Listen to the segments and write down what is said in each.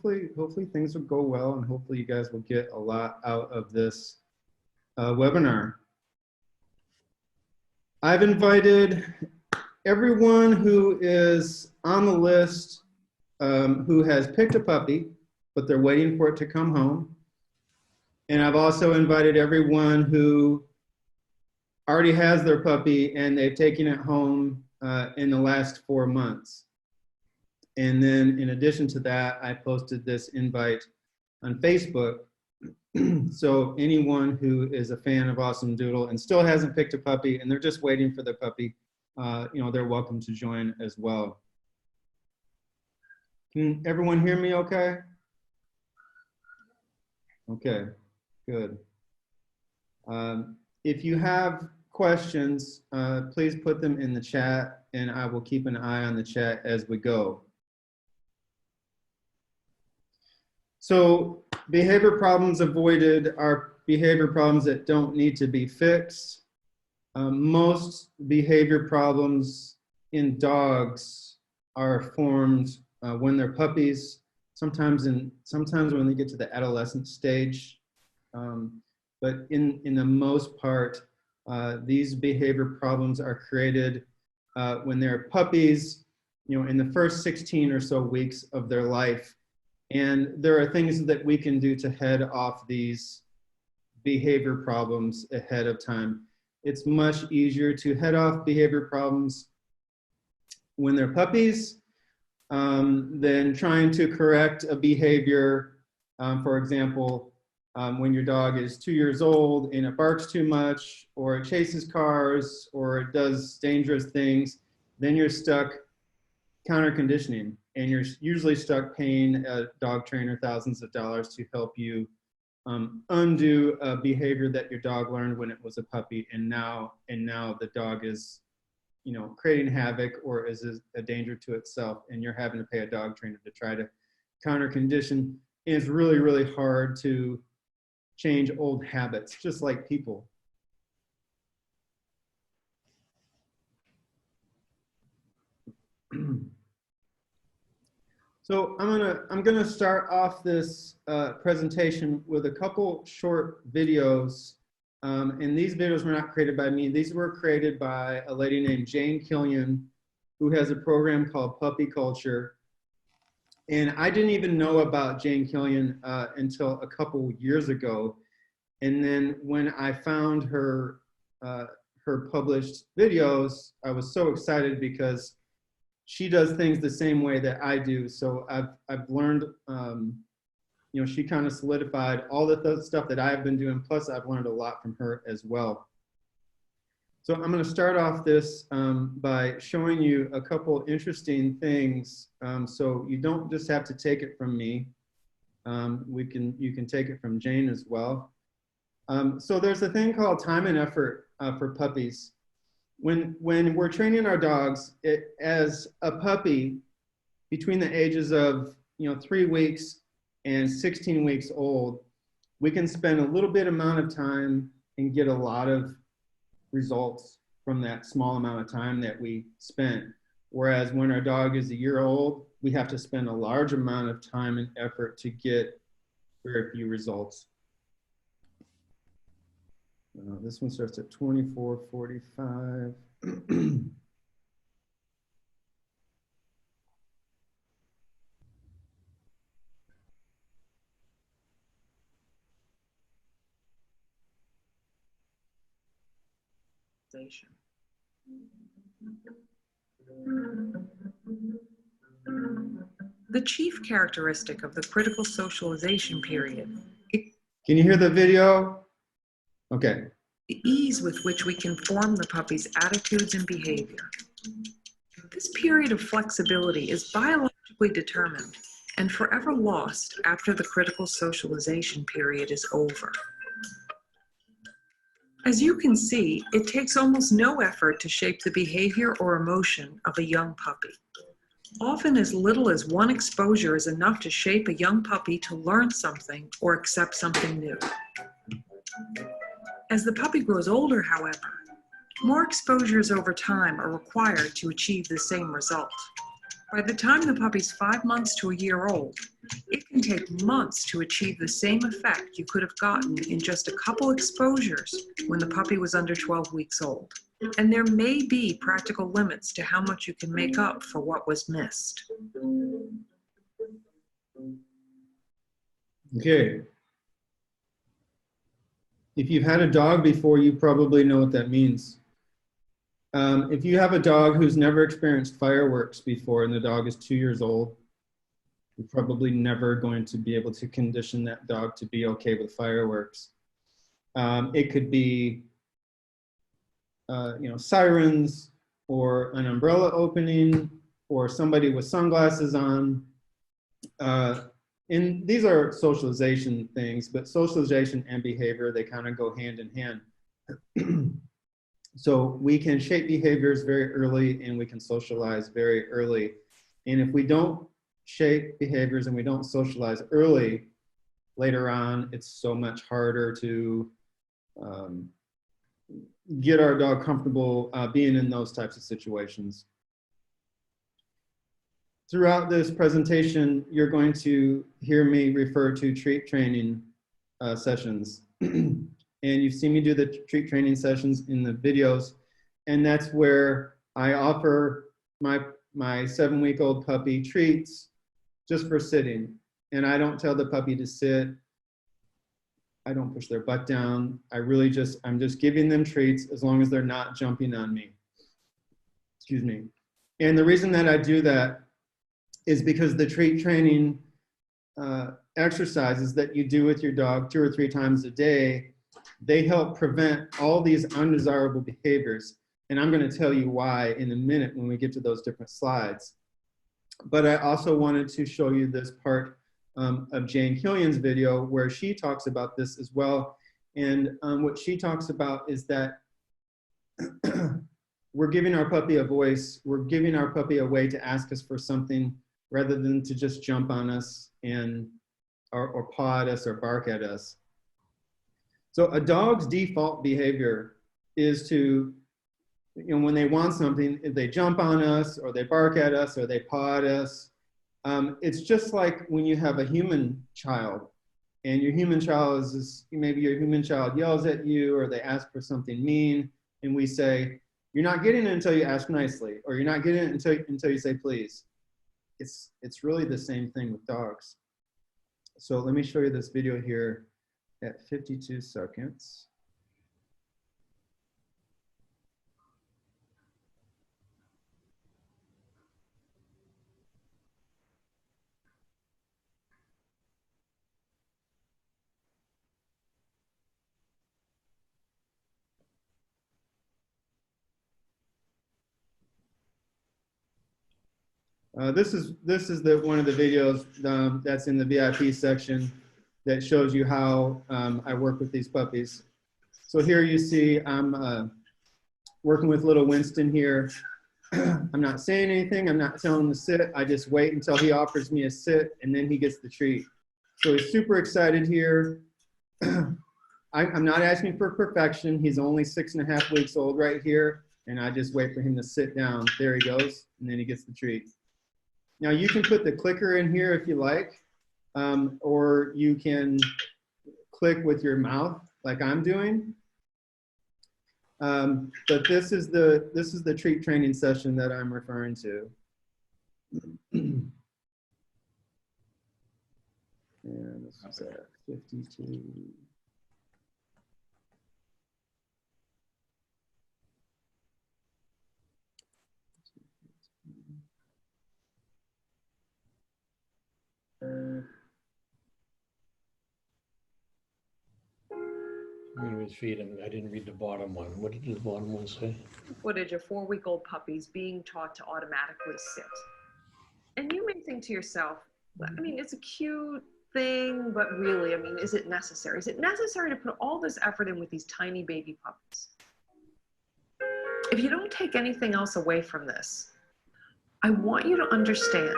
hopefully things will go well, and hopefully you guys will get a lot out of this webinar. I've invited everyone who is on the list who has picked a puppy, but they're waiting for it to come home. And I've also invited everyone who already has their puppy and they've taken it home in the last 4 months. And then in addition to that, I posted this invite on Facebook. So anyone who is a fan of Awesome Doodle and still hasn't picked a puppy and they're just waiting for their puppy, you know, they're welcome to join as well. Can everyone hear me okay? Okay, good. If you have questions, please put them in the chat and I will keep an eye on the chat as we go. So behavior problems avoided are behavior problems that don't need to be fixed. Most behavior problems in dogs are formed when they're puppies, sometimes when they get to the adolescent stage. But in the most part, these behavior problems are created when they're puppies, you know, in the first 16 or so weeks of their life. And there are things that we can do to head off these behavior problems ahead of time. It's much easier to head off behavior problems when they're puppies than trying to correct a behavior. For example, when your dog is 2 years old and it barks too much, or it chases cars, or it does dangerous things, then you're stuck counter conditioning, and you're usually stuck paying a dog trainer thousands of dollars to help you undo a behavior that your dog learned when it was a puppy, and now the dog is, you know, creating havoc or is a danger to itself, and you're having to pay a dog trainer to try to counter condition. And it's really, really hard to change old habits, just like people. So I'm gonna start off this presentation with a couple short videos, and these videos were not created by me. These were created by a lady named Jane Killian, who has a program called Puppy Culture. And I didn't even know about Jane Killian until a couple years ago. And then when I found her published videos, I was so excited because she does things the same way that I do. So I've learned, you know, she kind of solidified all the stuff that I've been doing, plus I've learned a lot from her as well. So I'm gonna start off this by showing you a couple interesting things. So you don't just have to take it from me. You can take it from Jane as well. So there's a thing called time and effort for puppies. When we're training our dogs, as a puppy, between the ages of 3 weeks and 16 weeks old, we can spend a little bit amount of time and get a lot of results from that small amount of time that we spent. Whereas when our dog is a year old, we have to spend a large amount of time and effort to get very few results. This one starts at 24:45. The chief characteristic of the critical socialization period. Can you hear the video? Okay. The ease with which we can form the puppy's attitudes and behavior. This period of flexibility is biologically determined and forever lost after the critical socialization period is over. As you can see, it takes almost no effort to shape the behavior or emotion of a young puppy. Often as little as one exposure is enough to shape a young puppy to learn something or accept something new. As the puppy grows older, however, more exposures over time are required to achieve the same result. By the time the puppy's 5 months to a year old, it can take months to achieve the same effect you could have gotten in just a couple exposures when the puppy was under 12 weeks old. And there may be practical limits to how much you can make up for what was missed. Okay. If you've had a dog before, you probably know what that means. If you have a dog who's never experienced fireworks before and the dog is 2 years old, you're probably never going to be able to condition that dog to be okay with fireworks. It could be, sirens or an umbrella opening or somebody with sunglasses on. And these are socialization things, but socialization and behavior, they kind of go hand in hand. So we can shape behaviors very early and we can socialize very early. And if we don't shape behaviors and we don't socialize early, later on, it's so much harder to get our dog comfortable being in those types of situations. Throughout this presentation, you're going to hear me refer to treat training sessions. And you've seen me do the treat training sessions in the videos. And that's where I offer my 7-week-old puppy treats just for sitting. And I don't tell the puppy to sit. I don't push their butt down. I'm just giving them treats as long as they're not jumping on me. Excuse me. And the reason that I do that is because the treat training exercises that you do with your dog 2 or 3 times a day, they help prevent all these undesirable behaviors. And I'm going to tell you why in a minute when we get to those different slides. But I also wanted to show you this part of Jane Killian's video where she talks about this as well. And what she talks about is that we're giving our puppy a voice. We're giving our puppy a way to ask us for something rather than to just jump on us and or paw at us or bark at us. So a dog's default behavior is to, when they want something, if they jump on us or they bark at us or they paw at us, it's just like when you have a human child and your human child maybe your human child yells at you or they ask for something mean and we say, you're not getting it until you ask nicely, or you're not getting it until you say please. It's really the same thing with dogs. So let me show you this video here at 52 seconds. This is one of the videos that's in the VIP section that shows you how I work with these puppies. So here you see I'm working with little Winston here. I'm not saying anything. I'm not telling him to sit. I just wait until he offers me a sit and then he gets the treat. So he's super excited here. I'm not asking for perfection. He's only 6.5 weeks old right here. And I just wait for him to sit down. There he goes. And then he gets the treat. Now you can put the clicker in here if you like, or you can click with your mouth like I'm doing. But this is the treat training session that I'm referring to. And this is at 52. I didn't read the bottom one. What did the bottom one say? Footage of 4-week-old puppies being taught to automatically sit. And you may think to yourself, I mean, it's a cute thing, but really, I mean, is it necessary? Is it necessary to put all this effort in with these tiny baby puppies? If you don't take anything else away from this, I want you to understand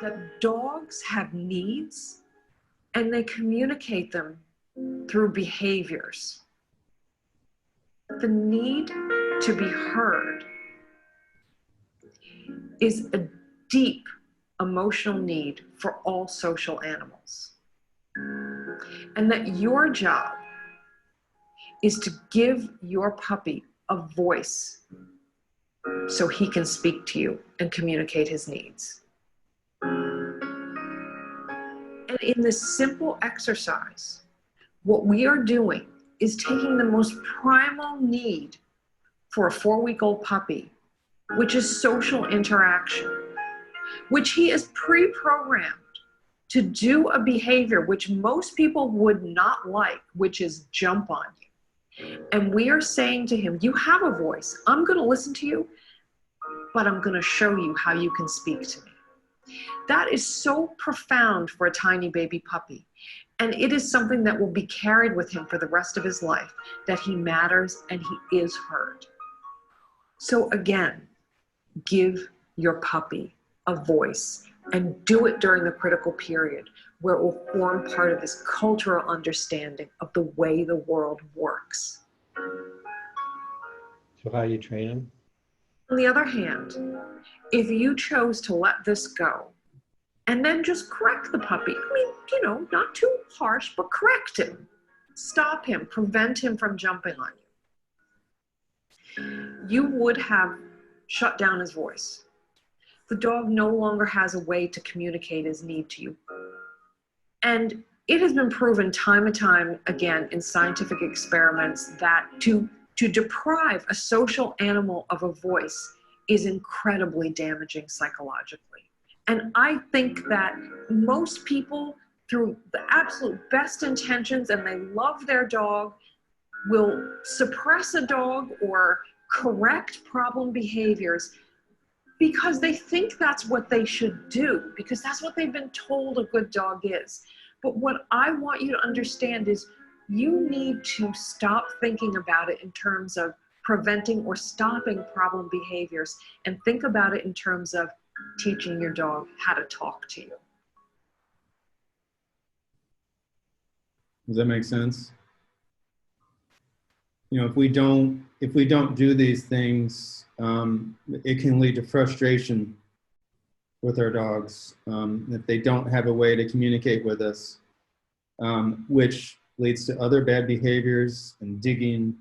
that dogs have needs and they communicate them through behaviors. The need to be heard is a deep emotional need for all social animals. And that your job is to give your puppy a voice so he can speak to you and communicate his needs. And in this simple exercise, what we are doing is taking the most primal need for a 4-week-old puppy, which is social interaction, which he is pre-programmed to do a behavior which most people would not like, which is jump on you. And we are saying to him, you have a voice. I'm going to listen to you, but I'm going to show you how you can speak to me. That is so profound for a tiny baby puppy. And it is something that will be carried with him for the rest of his life, that he matters and he is heard. So again, give your puppy a voice and do it during the critical period where it will form part of his cultural understanding of the way the world works. So how you train them? On the other hand, if you chose to let this go and then just correct the puppy, I mean, you know, not too harsh, but correct him, stop him, prevent him from jumping on you, you would have shut down his voice. The dog no longer has a way to communicate his need to you. And it has been proven time and time again in scientific experiments that to deprive a social animal of a voice is incredibly damaging psychologically. And I think that most people, through the absolute best intentions, and they love their dog, will suppress a dog or correct problem behaviors because they think that's what they should do, because that's what they've been told a good dog is. But what I want you to understand is you need to stop thinking about it in terms of preventing or stopping problem behaviors and think about it in terms of teaching your dog how to talk to you. Does that make sense? You know, if we don't do these things, it can lead to frustration with our dogs if they don't have a way to communicate with us, which leads to other bad behaviors and digging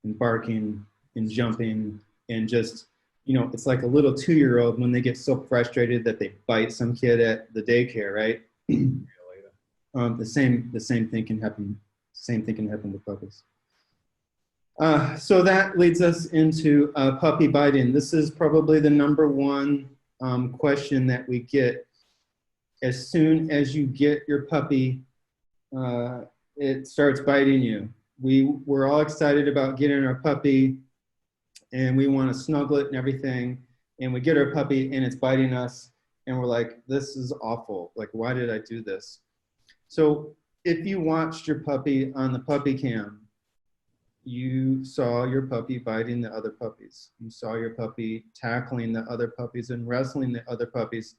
and barking and jumping and just, you know, it's like a little 2-year-old when they get so frustrated that they bite some kid at the daycare, right? The same thing can happen. Same thing can happen with puppies. So that leads us into puppy biting. This is probably the number one question that we get. As soon as you get your puppy, it starts biting you. We're all excited about getting our puppy and we want to snuggle it and everything. And we get our puppy and it's biting us and we're like, this is awful. Like, why did I do this? So if you watched your puppy on the puppy cam, you saw your puppy biting the other puppies. You saw your puppy tackling the other puppies and wrestling the other puppies.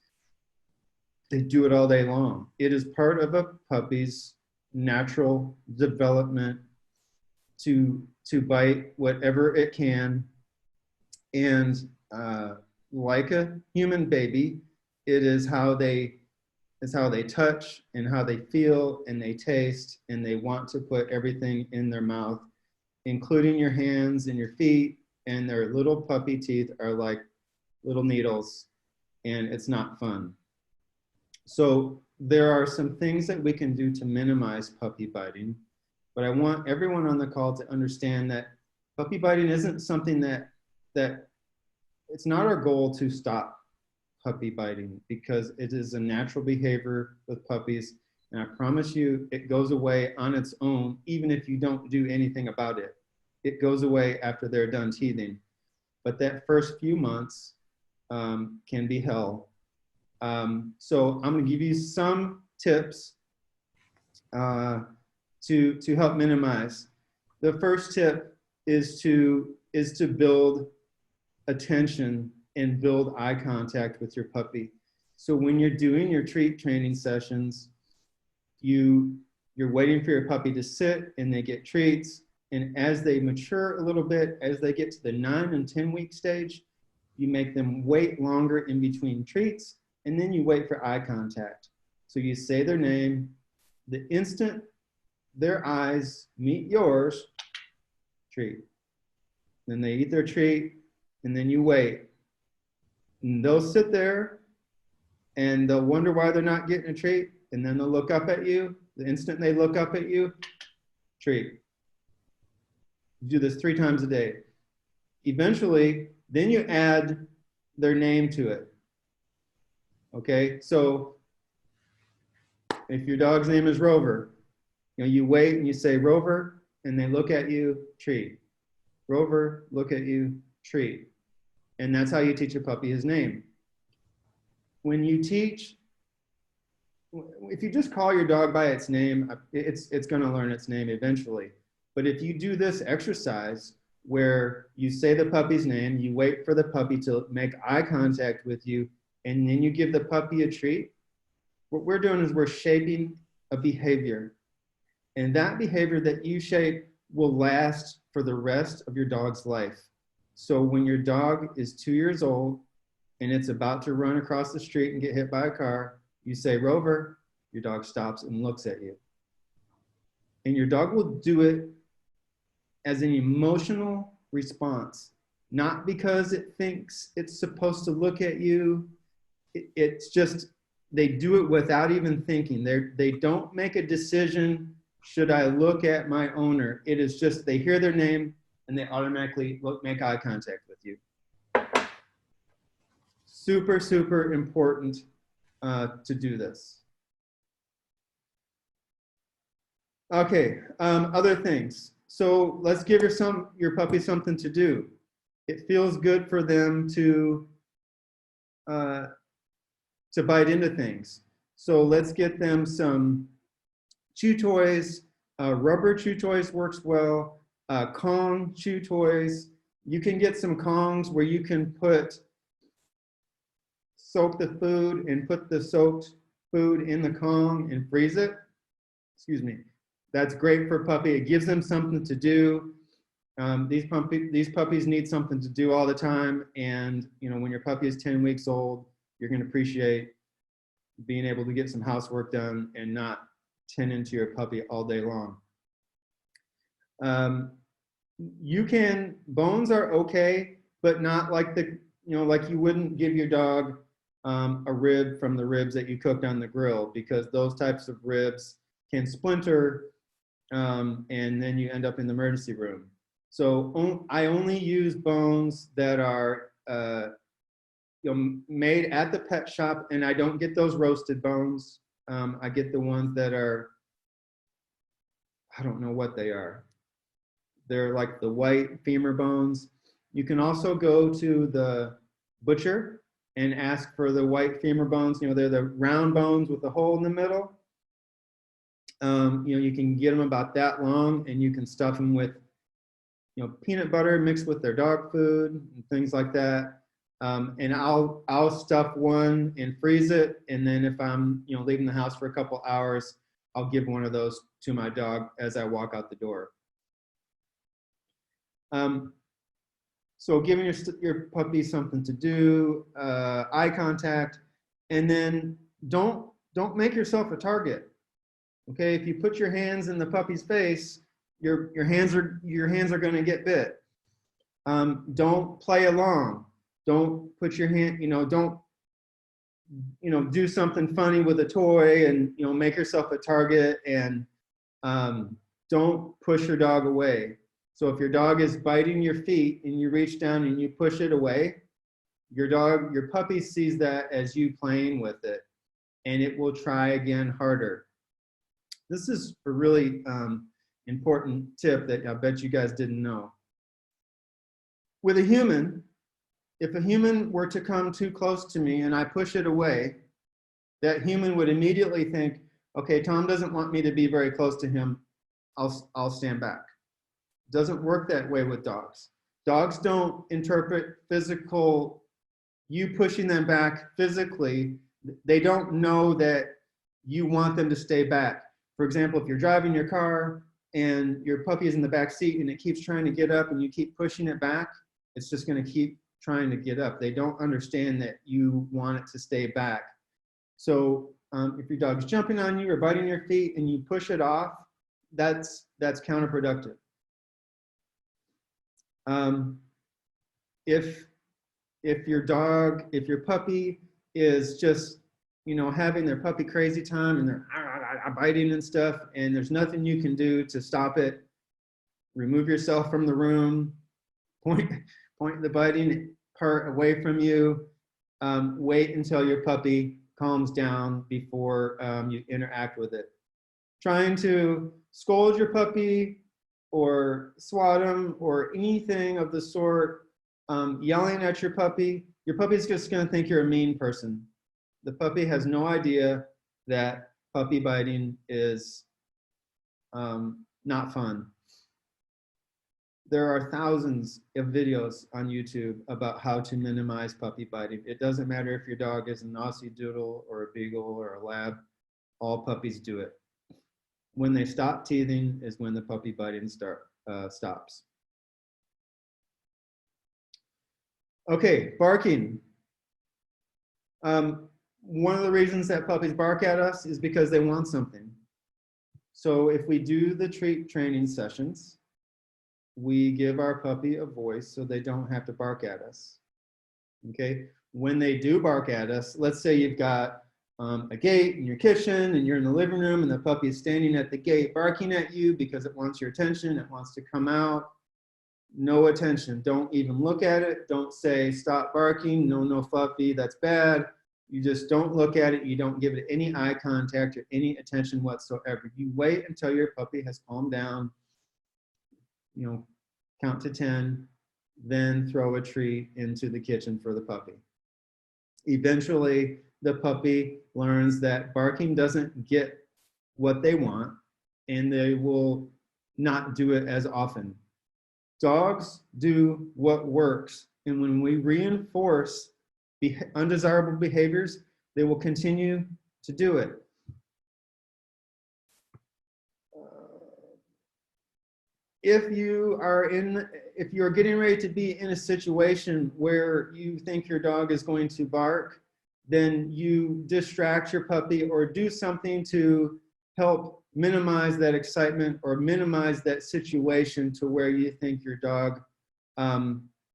They do it all day long. It is part of a puppy's natural development to bite whatever it can. And like a human baby, it is how they touch and how they feel and they taste and they want to put everything in their mouth, including your hands and your feet, and their little puppy teeth are like little needles, and it's not fun. So there are some things that we can do to minimize puppy biting, but I want everyone on the call to understand that puppy biting isn't something that it's not our goal to stop puppy biting, because it is a natural behavior with puppies. And I promise you, it goes away on its own, even if you don't do anything about it. It goes away after they're done teething. But that first few months can be hell. So I'm going to give you some tips to help minimize. The first tip is to build attention and build eye contact with your puppy. So when you're doing your treat training sessions, you're waiting for your puppy to sit and they get treats. And as they mature a little bit, as they get to the 9 and 10 week stage, You make them wait longer in between treats, and then you wait for eye contact. So you say their name. The instant their eyes meet yours, treat. Then they eat their treat, and then you wait. And they'll sit there, and they'll wonder why they're not getting a treat, and then they'll look up at you. The instant they look up at you, treat. You do this 3 times a day. Eventually, then you add their name to it. Okay, so if your dog's name is Rover, you wait and you say Rover, and they look at you, treat. Rover, look at you, treat. And that's how you teach a puppy his name. When you teach, if you just call your dog by its name, it's going to learn its name eventually. But if you do this exercise where you say the puppy's name, you wait for the puppy to make eye contact with you, and then you give the puppy a treat, what we're doing is we're shaping a behavior. And that behavior that you shape will last for the rest of your dog's life. So when your dog is 2 years old and it's about to run across the street and get hit by a car, you say, Rover, your dog stops and looks at you. And your dog will do it as an emotional response, not because it thinks it's supposed to look at you. It's just, they do it without even thinking. They don't make a decision, should I look at my owner? It is just, they hear their name and they automatically make eye contact with you. Super, super important to do this. Okay, other things. So let's give your puppy something to do. It feels good for them to bite into things. So let's get them some chew toys. Rubber chew toys works well. Kong chew toys. You can get some Kongs where you can soak the food and put the soaked food in the Kong and freeze it. Excuse me. That's great for a puppy. It gives them something to do. These puppies need something to do all the time. And when your puppy is 10 weeks old, you're going to appreciate being able to get some housework done and not tend to your puppy all day long. Bones are okay, but not like like you wouldn't give your dog a rib from the ribs that you cooked on the grill, because those types of ribs can splinter, and then you end up in the emergency room. So I only use bones that are made at the pet shop, and I don't get those roasted bones. I get the ones that are, I don't know what they are. They're like the white femur bones. You can also go to the butcher and ask for the white femur bones. They're the round bones with the hole in the middle. You can get them about that long, and you can stuff them with peanut butter mixed with their dog food and things like that. And I'll stuff one and freeze it, and then if I'm leaving the house for a couple hours, I'll give one of those to my dog as I walk out the door. So giving your puppy something to do, eye contact, and then don't make yourself a target. Okay, if you put your hands in the puppy's face, your hands are going to get bit. Don't play along. Don't put your hand, don't do something funny with a toy and make yourself a target, and don't push your dog away. So if your dog is biting your feet and you reach down and you push it away, your puppy sees that as you playing with it, and it will try again harder. This is a really important tip that I bet you guys didn't know. With a human, if a human were to come too close to me and I push it away, that human would immediately think, okay, Tom doesn't want me to be very close to him. I'll stand back. It doesn't work that way with dogs. Dogs don't interpret you pushing them back physically. They don't know that you want them to stay back. For example, if you're driving your car and your puppy is in the back seat and it keeps trying to get up and you keep pushing it back, it's just going to keep trying to get up. They don't understand that you want it to stay back. So if your dog's jumping on you or biting your feet and you push it off, that's counterproductive. If your puppy is just, having their puppy crazy time and they're biting and stuff, and there's nothing you can do to stop it, remove yourself from the room, point the biting part away from you, wait until your puppy calms down before you interact with it. Trying to scold your puppy or swat him or anything of the sort, yelling at your puppy's just going to think you're a mean person. The puppy has no idea that puppy biting is not fun. There are thousands of videos on YouTube about how to minimize puppy biting. It doesn't matter if your dog is an Aussie Doodle or a Beagle or a Lab, all puppies do it. When they stop teething is when the puppy biting stops. Okay, barking. One of the reasons that puppies bark at us is because they want something. So if we do the treat training sessions, we give our puppy a voice so they don't have to bark at us. Okay, when they do bark at us, let's say you've got a gate in your kitchen and you're in the living room and the puppy is standing at the gate barking at you because it wants your attention, it wants to come out. No attention, don't even look at it. Don't say stop barking, no Fluffy, that's bad. You just don't look at it, you don't give it any eye contact or any attention whatsoever. You wait until your puppy has calmed down, count to 10, then throw a treat into the kitchen for the puppy. Eventually, the puppy learns that barking doesn't get what they want, and they will not do it as often. Dogs do what works, and when we reinforce undesirable behaviors, they will continue to do it. If you're getting ready to be in a situation where you think your dog is going to bark, then you distract your puppy or do something to help minimize that excitement or minimize that situation to where you think your dog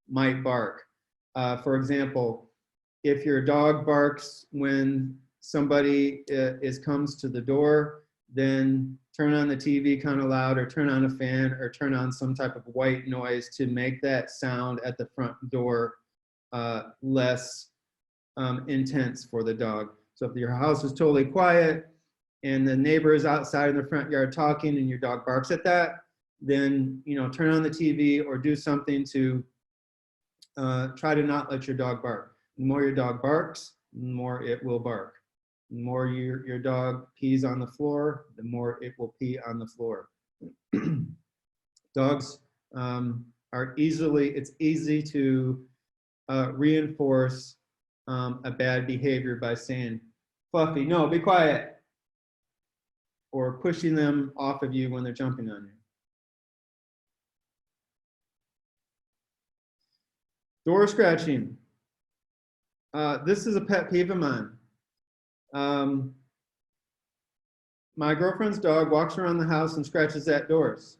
might bark. For example, if your dog barks when somebody comes to the door, then turn on the TV kind of loud, or turn on a fan, or turn on some type of white noise to make that sound at the front door less intense for the dog. So if your house is totally quiet and the neighbor is outside in the front yard talking and your dog barks at that, then turn on the TV or do something to try to not let your dog bark. The more your dog barks, the more it will bark. The more your dog pees on the floor, the more it will pee on the floor. Dogs it's easy to reinforce a bad behavior by saying, Fluffy, no, be quiet, or pushing them off of you when they're jumping on you. Door scratching. This is a pet peeve of mine. My girlfriend's dog walks around the house and scratches at doors.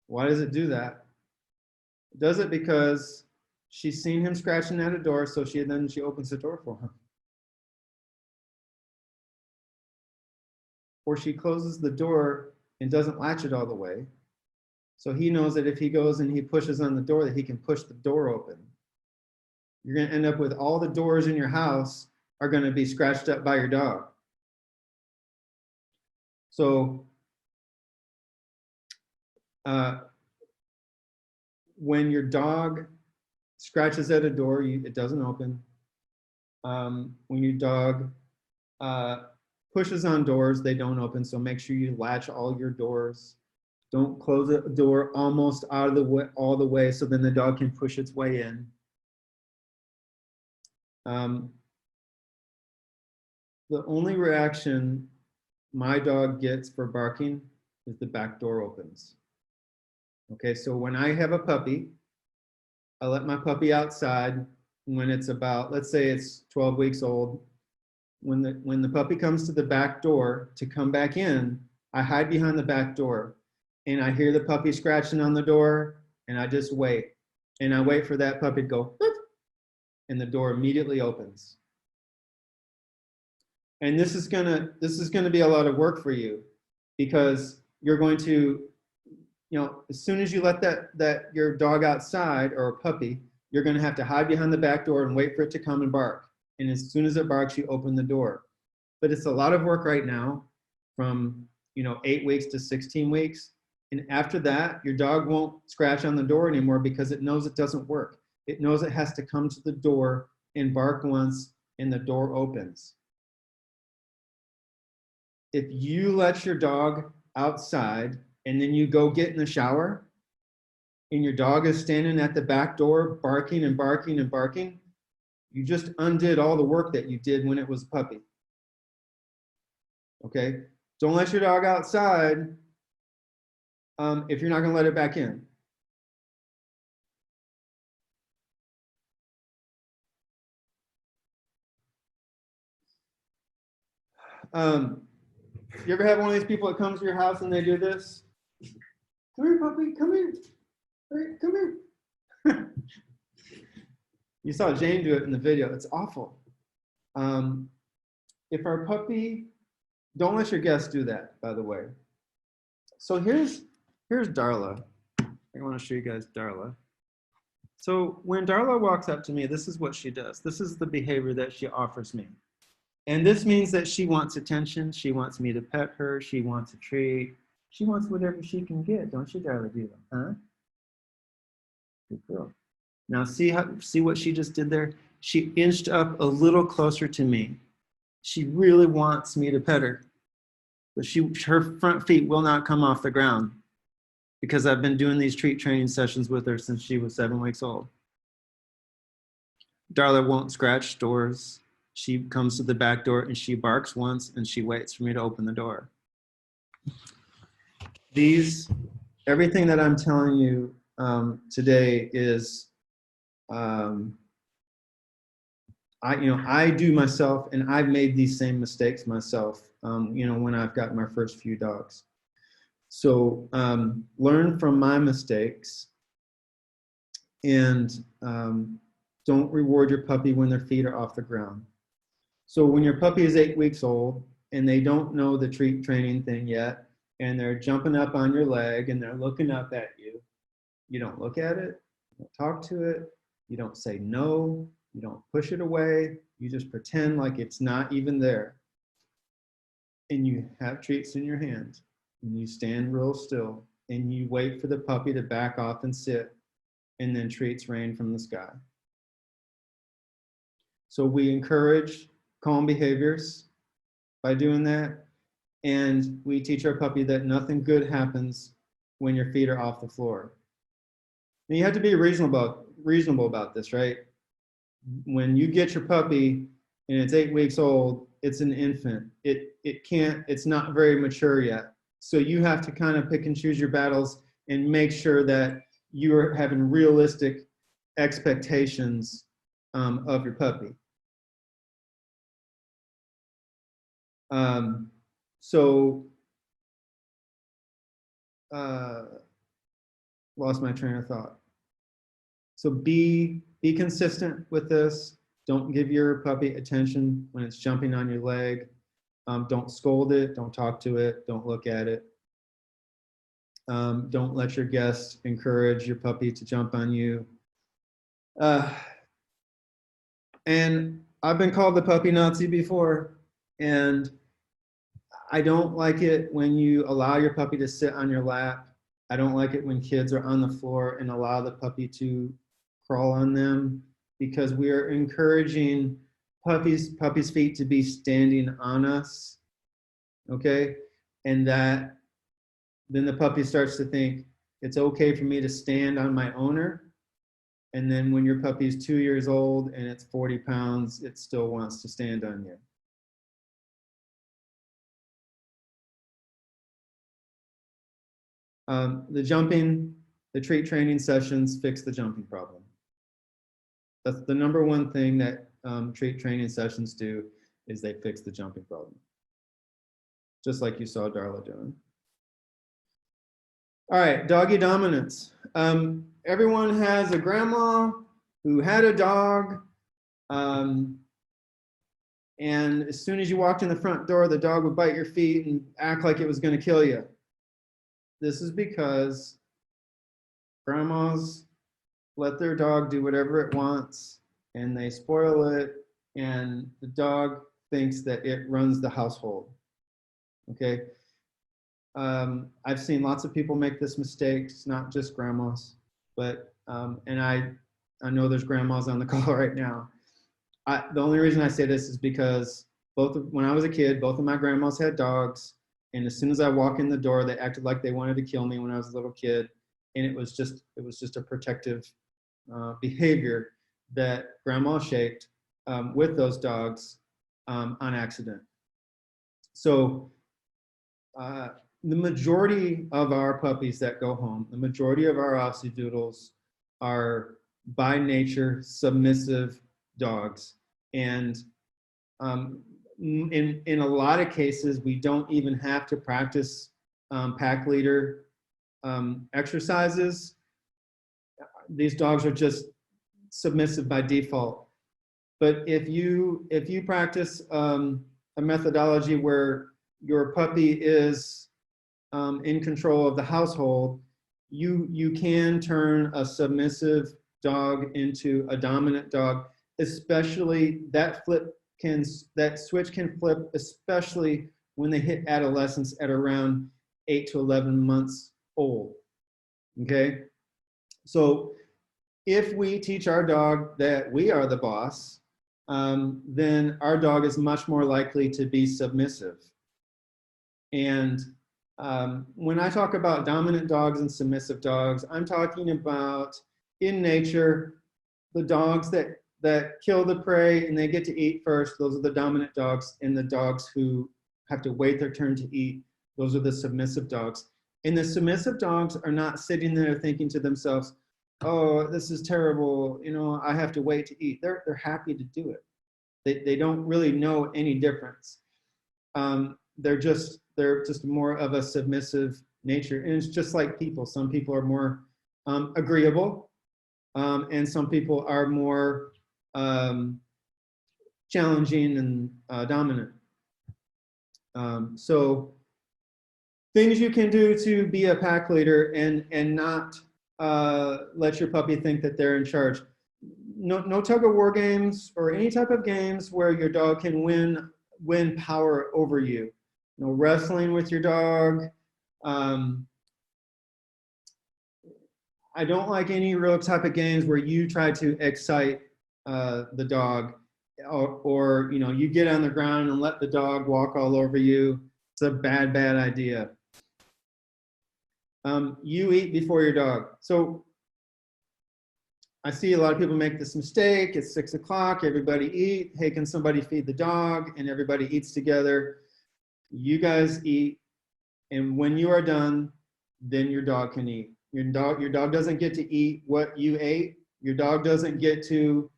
Why does it do that? It does it because she's seen him scratching at a door, so she opens the door for him. Or she closes the door and doesn't latch it all the way. So he knows that if he goes and he pushes on the door, that he can push the door open. You're going to end up with all the doors in your house are going to be scratched up by your dog. So when your dog scratches at a door, it doesn't open. When your dog pushes on doors, they don't open. So make sure you latch all your doors. Don't close the door almost out of the way, all the way, so then the dog can push its way in. The only reaction my dog gets for barking is the back door opens. Okay, so when I have a puppy I let my puppy outside when it's about, let's say it's 12 weeks old. When the puppy comes to the back door to come back in, I hide behind the back door and I hear the puppy scratching on the door and I just wait. And I wait for that puppy to go, "Woof," and the door immediately opens. And this is gonna be a lot of work for you because you're going to, as soon as you let your dog outside or a puppy, you're going to have to hide behind the back door and wait for it to come and bark. And as soon as it barks, you open the door. But it's a lot of work right now from 8 weeks to 16 weeks. And after that, your dog won't scratch on the door anymore because it knows it doesn't work. It knows it has to come to the door and bark once and the door opens. If you let your dog outside and then you go get in the shower and your dog is standing at the back door barking and barking and barking, you just undid all the work that you did when it was a puppy. Okay? Don't let your dog outside if you're not going to let it back in. You ever have one of these people that comes to your house and they do this? Come here, puppy, come here. Hey, come here. You saw Jane do it in the video. It's awful. If our puppy, don't let your guests do that, by the way. So here's Darla. I want to show you guys Darla. So when Darla walks up to me, this is what she does. This is the behavior that she offers me. And this means that she wants attention. She wants me to pet her. She wants a treat. She wants whatever she can get. Don't you, Darla, do that, huh? Good girl. Now see what she just did there? She inched up a little closer to me. She really wants me to pet her. But her front feet will not come off the ground because I've been doing these treat training sessions with her since she was 7 weeks old. Darla won't scratch doors. She comes to the back door and she barks once and she waits for me to open the door. Everything that I'm telling you today is, I do myself, and I've made these same mistakes myself, when I've got my first few dogs. So learn from my mistakes and don't reward your puppy when their feet are off the ground. So when your puppy is 8 weeks old and they don't know the treat training thing yet, and they're jumping up on your leg and they're looking up at you, you don't look at it, you don't talk to it, you don't say no, you don't push it away, you just pretend like it's not even there. And you have treats in your hand, and you stand real still, and you wait for the puppy to back off and sit, and then treats rain from the sky. So we encourage calm behaviors by doing that, and we teach our puppy that nothing good happens when your feet are off the floor. And you have to be reasonable about this, right? When you get your puppy and it's 8 weeks old, it's an infant. It's not very mature yet. So you have to kind of pick and choose your battles and make sure that you are having realistic expectations of your puppy. Lost my train of thought. So be consistent with this. Don't give your puppy attention when it's jumping on your leg. Don't scold it. Don't talk to it. Don't look at it. Don't let your guests encourage your puppy to jump on you. And I've been called the puppy Nazi before, and I don't like it when you allow your puppy to sit on your lap. I don't like it when kids are on the floor and allow the puppy to crawl on them, because we are encouraging puppies' feet to be standing on us, okay? And that then the puppy starts to think it's okay for me to stand on my owner. And then when your puppy is 2 years old and it's 40 pounds, it still wants to stand on you. The treat training sessions fix the jumping problem. That's the number one thing that training sessions do, is they fix the jumping problem. Just like you saw Darla doing. All right, doggy dominance. Everyone has a grandma who had a dog. And as soon as you walked in the front door, the dog would bite your feet and act like it was going to kill you. This is because grandmas let their dog do whatever it wants, and they spoil it, and the dog thinks that it runs the household. Okay. I've seen lots of people make this mistake. It's not just grandmas, but and I know there's grandmas on the call right now. The only reason I say this is because when I was a kid, both of my grandmas had dogs, and as soon as I walk in the door, they acted like they wanted to kill me when I was a little kid, and it was just a protective behavior that grandma shaped with those dogs on accident. So the majority of our puppies that go home, the majority of our Aussie Doodles are by nature submissive dogs. And in a lot of cases, we don't even have to practice pack leader exercises. These dogs are just submissive by default. But if you practice a methodology where your puppy is in control of the household, you can turn a submissive dog into a dominant dog, especially that switch can flip, especially when they hit adolescence at around 8 to 11 months old. Okay, so if we teach our dog that we are the boss, then our dog is much more likely to be submissive. And when I talk about dominant dogs and submissive dogs, I'm talking about, in nature, the dogs that kill the prey and they get to eat first. Those are the dominant dogs, and the dogs who have to wait their turn to eat, those are the submissive dogs. And the submissive dogs are not sitting there thinking to themselves, oh, this is terrible, you know, I have to wait to eat. They're happy to do it. They don't really know any difference. They're just more of a submissive nature. And it's just like people. Some people are more agreeable, and some people are more challenging and dominant. So things you can do to be a pack leader and not let your puppy think that they're in charge. No tug of war games or any type of games where your dog can win power over you. No wrestling with your dog. I don't like any real type of games where you try to excite the dog, or you know, you get on the ground and let the dog walk all over you. It's a bad idea. You eat before your dog. So I see a lot of people make this mistake. It's 6 o'clock, everybody eat. Hey, can somebody feed the dog? And everybody eats together. You guys eat, and when you are done, then your dog can eat. Your dog doesn't get to eat what you ate. Your dog doesn't get to,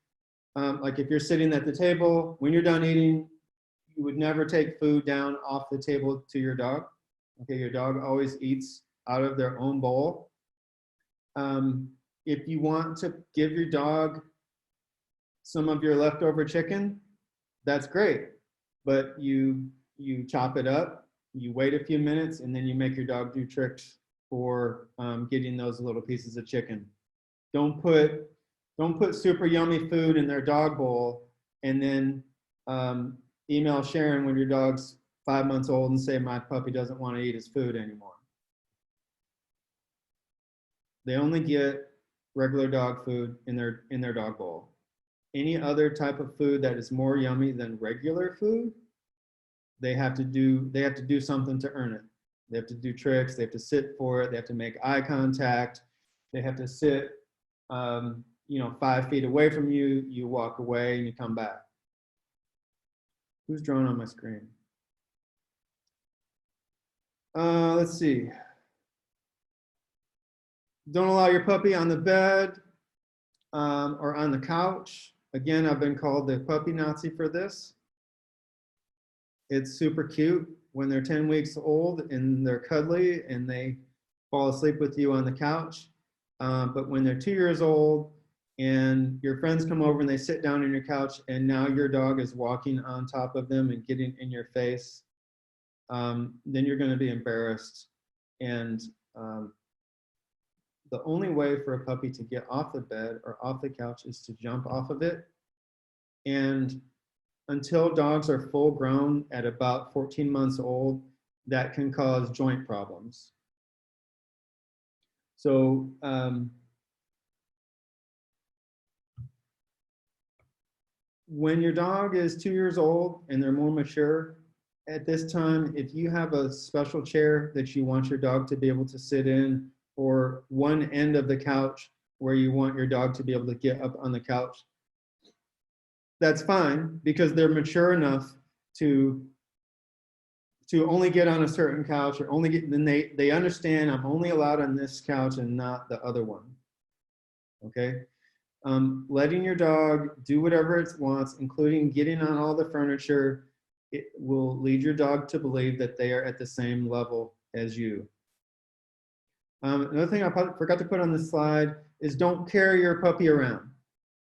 like if you're sitting at the table, when you're done eating, you would never take food down off the table to your dog. Okay, your dog always eats out of their own bowl. If you want to give your dog some of your leftover chicken, that's great. But you chop it up, you wait a few minutes, and then you make your dog do tricks for getting those little pieces of chicken. Don't put super yummy food in their dog bowl and then email Sharon when your dog's 5 months old and say, my puppy doesn't want to eat his food anymore. They only get regular dog food in their dog bowl. Any other type of food that is more yummy than regular food, they have to do something to earn it. They have to do tricks, they have to sit for it, they have to make eye contact, they have to sit 5 feet away from you, you walk away and you come back. Who's drawn on my screen? Let's see. Don't allow your puppy on the bed. or on the couch. Again, I've been called the puppy Nazi for this. It's super cute when they're 10 weeks old and they're cuddly and they fall asleep with you on the couch. But when they're 2 years old and your friends come over and they sit down on your couch and now your dog is walking on top of them and getting in your face, then you're going to be embarrassed. And the only way for a puppy to get off the bed or off the couch is to jump off of it. And until dogs are full grown at about 14 months old, that can cause joint problems. So when your dog is 2 years old and they're more mature, at this time, if you have a special chair that you want your dog to be able to sit in, or one end of the couch where you want your dog to be able to get up on the couch, that's fine, because they're mature enough to only get on a certain couch, or only get, then they understand I'm only allowed on this couch and not the other one. Okay. Letting your dog do whatever it wants, including getting on all the furniture, it will lead your dog to believe that they are at the same level as you. Another thing I forgot to put on this slide is don't carry your puppy around.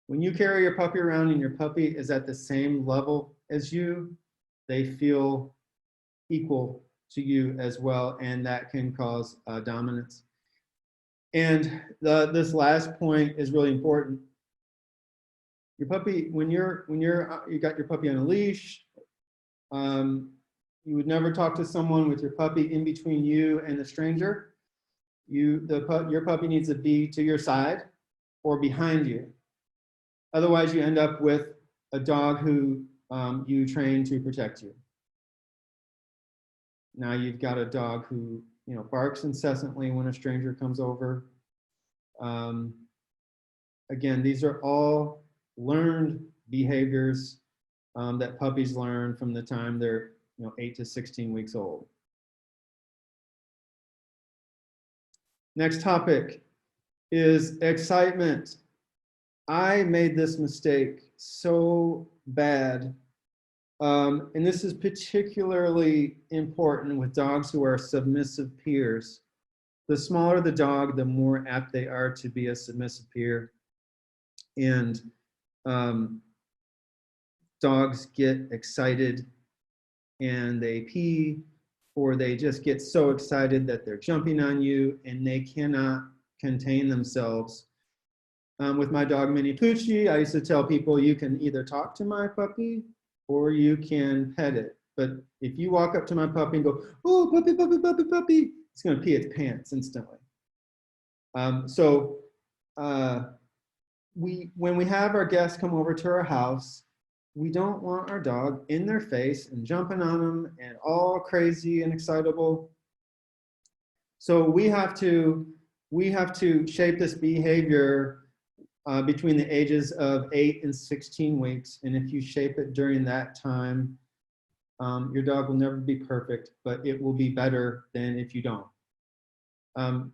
When you carry your puppy around and your puppy is at the same level as you, they feel equal to you as well, and that can cause dominance. And this last point is really important. Your puppy, when you got your puppy on a leash, you would never talk to someone with your puppy in between you and the stranger. Your puppy needs to be to your side or behind you. Otherwise, you end up with a dog who you train to protect you. Now you've got a dog who, you know, barks incessantly when a stranger comes over. Again, these are all learned behaviors that puppies learn from the time they're, 8 to 16 weeks old. Next topic is excitement. I made this mistake so bad. And this is particularly important with dogs who are submissive peers. The smaller the dog, the more apt they are to be a submissive peer. And dogs get excited and they pee, or they just get so excited that they're jumping on you and they cannot contain themselves. With my dog Minnie Poochie, I used to tell people, you can either talk to my puppy or you can pet it. But if you walk up to my puppy and go, oh, puppy, puppy, puppy, puppy, it's going to pee its pants instantly. When we have our guests come over to our house, we don't want our dog in their face and jumping on them and all crazy and excitable. So we have to shape this behavior between the ages of 8 and 16 weeks. And if you shape it during that time, your dog will never be perfect, but it will be better than if you don't.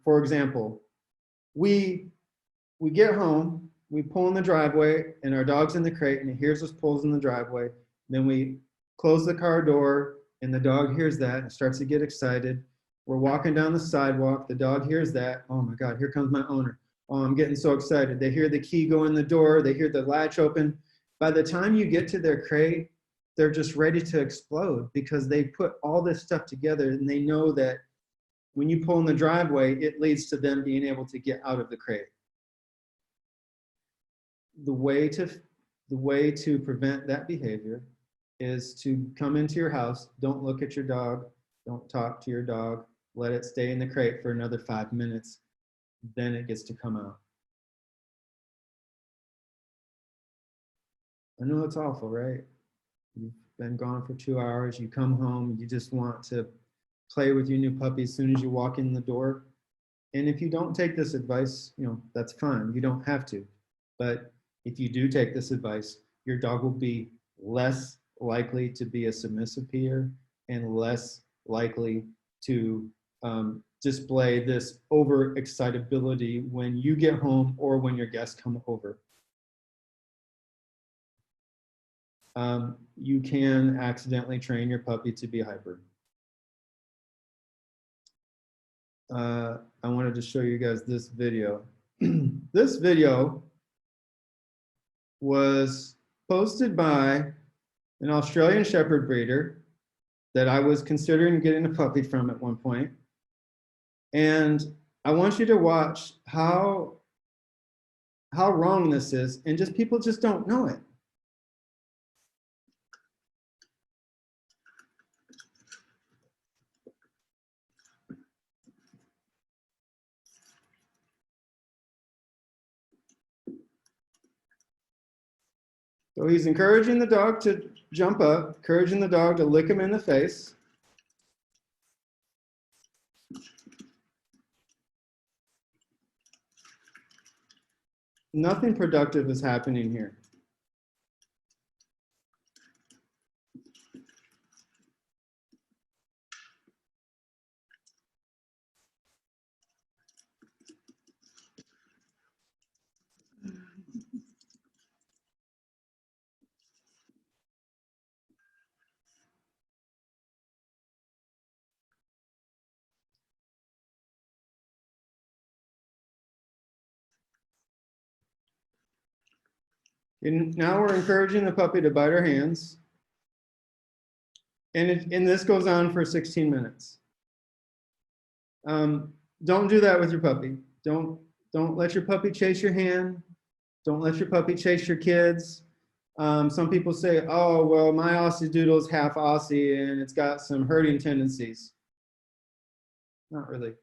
For example, we get home, we pull in the driveway, and our dog's in the crate, and it hears us pulls in the driveway. Then we close the car door, and the dog hears that and starts to get excited. We're walking down the sidewalk, the dog hears that. Oh my God, here comes my owner. Oh, I'm getting so excited. They hear the key go in the door, they hear the latch open. By the time you get to their crate, they're just ready to explode because they put all this stuff together and they know that when you pull in the driveway, it leads to them being able to get out of the crate. The way to prevent that behavior is to come into your house, don't look at your dog, don't talk to your dog, let it stay in the crate for another 5 minutes, then it gets to come out. I know it's awful, right? You've been gone for 2 hours, you come home, you just want to play with your new puppy as soon as you walk in the door. And if you don't take this advice, that's fine, you don't have to. But if you do take this advice, your dog will be less likely to be a submissive peer and less likely to display this overexcitability when you get home or when your guests come over. You can accidentally train your puppy to be hyper. I wanted to show you guys this video. This video was posted by an Australian Shepherd breeder that I was considering getting a puppy from at one point. And I want you to watch how wrong this is, and just people just don't know it. So he's encouraging the dog to jump up, encouraging the dog to lick him in the face. Nothing productive is happening here. And now we're encouraging the puppy to bite our hands. And this goes on for 16 minutes. Don't do that with your puppy. Don't let your puppy chase your hand. Don't let your puppy chase your kids. Some people say, oh, well, my Aussie Doodle is half Aussie and it's got some herding tendencies. Not really.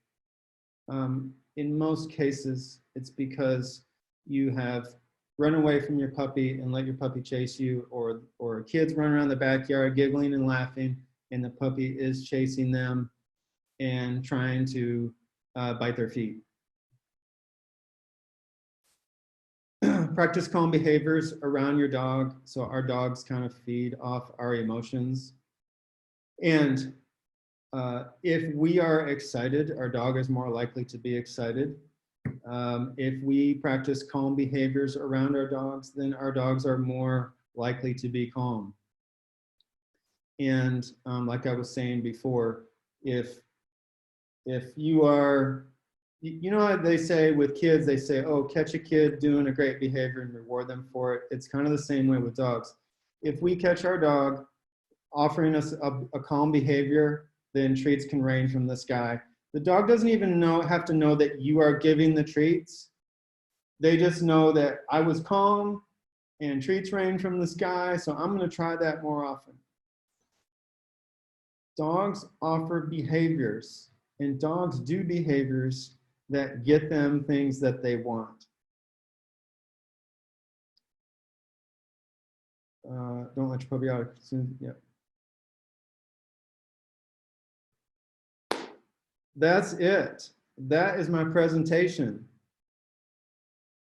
In most cases, it's because you have run away from your puppy and let your puppy chase you, or kids run around the backyard giggling and laughing, and the puppy is chasing them and trying to bite their feet. Practice calm behaviors around your dog. So our dogs kind of feed off our emotions. And if we are excited, our dog is more likely to be excited. If we practice calm behaviors around our dogs, then our dogs are more likely to be calm. And like I was saying before, if you are, you know what they say with kids, they say, oh, catch a kid doing a great behavior and reward them for it. It's kind of the same way with dogs. If we catch our dog offering us a calm behavior, then treats can rain from the sky. The dog doesn't even have to know that you are giving the treats. They just know that I was calm and treats rain from the sky, so I'm going to try that more often. Dogs offer behaviors, and dogs do behaviors that get them things that they want. Don't let your puppy out soon. Yeah. That's it. That is my presentation.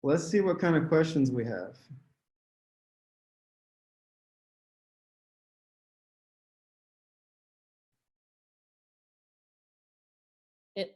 Let's see what kind of questions we have. It